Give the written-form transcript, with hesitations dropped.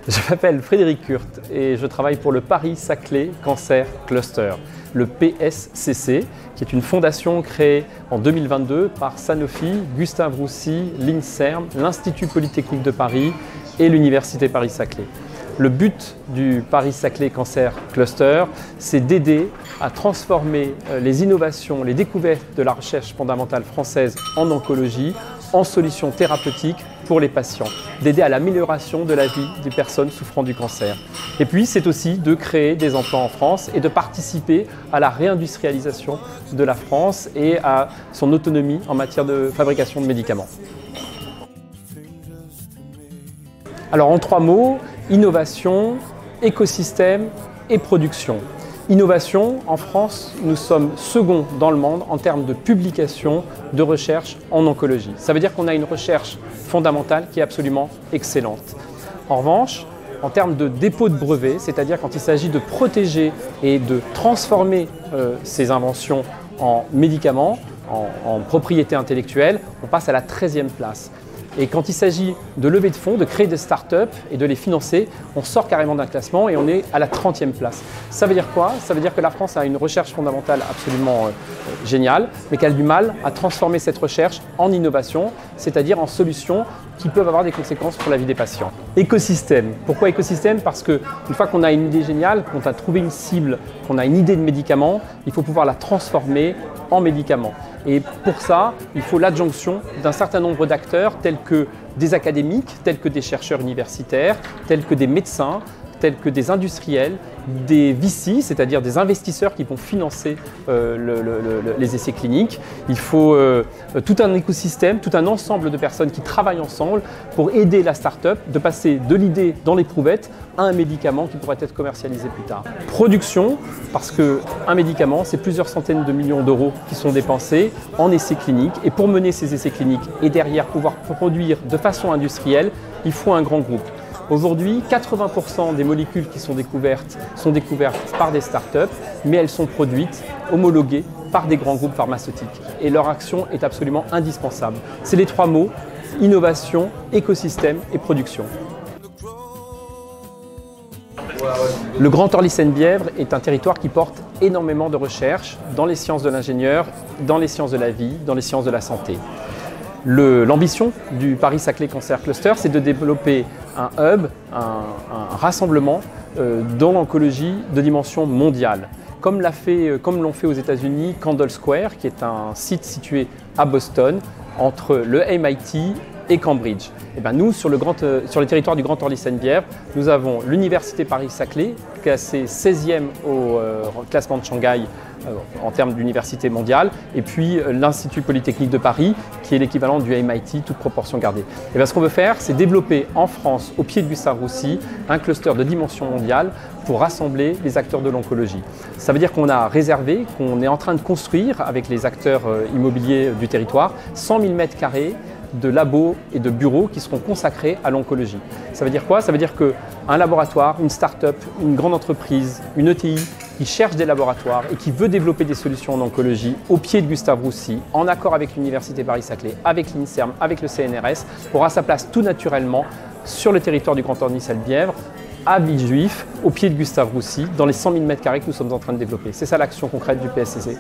Je m'appelle Frédéric Kurt et je travaille pour le Paris-Saclay Cancer Cluster, le PSCC, qui est une fondation créée en 2022 par Sanofi, Gustave Roussy, l'INSERM, l'Institut Polytechnique de Paris et l'Université Paris-Saclay. Le but du Paris-Saclay Cancer Cluster, c'est d'aider à transformer les innovations, les découvertes de la recherche fondamentale française en oncologie, en solutions thérapeutiques pour les patients, d'aider à l'amélioration de la vie des personnes souffrant du cancer. Et puis, c'est aussi de créer des emplois en France et de participer à la réindustrialisation de la France et à son autonomie en matière de fabrication de médicaments. Alors, en 3 mots, innovation, écosystème et production. Innovation, en France, nous sommes seconds dans le monde en termes de publication de recherche en oncologie. Ça veut dire qu'on a une recherche fondamentale qui est absolument excellente. En revanche, en termes de dépôt de brevets, c'est-à-dire quand il s'agit de protéger et de transformer ces inventions en médicaments, en propriété intellectuelle, on passe à la 13e place. Et quand il s'agit de lever de fonds, de créer des startups et de les financer, on sort carrément d'un classement et on est à la 30e place. Ça veut dire quoi? Ça veut dire que la France a une recherche fondamentale absolument géniale, mais qu'elle a du mal à transformer cette recherche en innovation, c'est-à-dire en solutions qui peuvent avoir des conséquences pour la vie des patients. Écosystème. Pourquoi écosystème? Parce qu'une fois qu'on a une idée géniale, qu'on a trouvé une cible, qu'on a une idée de médicament, il faut pouvoir la transformer en médicament. Et pour ça, il faut l'adjonction d'un certain nombre d'acteurs tels que des académiques, tels que des chercheurs universitaires, tels que des médecins, tels que des industriels, des VC, c'est-à-dire des investisseurs qui vont financer les essais cliniques. Il faut tout un écosystème, tout un ensemble de personnes qui travaillent ensemble pour aider la start-up de passer de l'idée dans l'éprouvettes à un médicament qui pourrait être commercialisé plus tard. Production, parce qu'un médicament, c'est plusieurs centaines de millions d'euros qui sont dépensés en essais cliniques. Et pour mener ces essais cliniques et derrière pouvoir produire de façon industrielle, il faut un grand groupe. Aujourd'hui, 80% des molécules qui sont découvertes par des startups, mais elles sont produites, homologuées par des grands groupes pharmaceutiques. Et leur action est absolument indispensable. C'est les 3 mots, innovation, écosystème et production. Le Grand Orly-Seine-Bièvre est un territoire qui porte énormément de recherche dans les sciences de l'ingénieur, dans les sciences de la vie, dans les sciences de la santé. L'ambition du Paris-Saclay Cancer Cluster, c'est de développer un hub, un rassemblement dans l'oncologie de dimension mondiale. Comme l'ont fait aux États-Unis Kendall Square, qui est un site situé à Boston, entre le MIT et Cambridge. Et bien nous, sur le territoire du Grand Orly-Seine-Bièvre, nous avons l'Université Paris-Saclay, classée 16e au classement de Shanghai en termes d'université mondiale, et puis l'Institut Polytechnique de Paris, qui est l'équivalent du MIT, toute proportion gardée. Et bien ce qu'on veut faire, c'est développer en France, au pied de Gustave Roussy, un cluster de dimension mondiale pour rassembler les acteurs de l'oncologie. Ça veut dire qu'on a réservé, qu'on est en train de construire avec les acteurs immobiliers du territoire, 100 000 m² de labos et de bureaux qui seront consacrés à l'oncologie. Ça veut dire quoi? Ça veut dire qu'un laboratoire, une start-up, une grande entreprise, une ETI qui cherche des laboratoires et qui veut développer des solutions en oncologie au pied de Gustave Roussy, en accord avec l'Université Paris-Saclay, avec l'INSERM, avec le CNRS, aura sa place tout naturellement sur le territoire du Grand Orly-Seine-Bièvre, à Villejuif, au pied de Gustave Roussy, dans les 100 000 m² que nous sommes en train de développer. C'est ça l'action concrète du PSCC.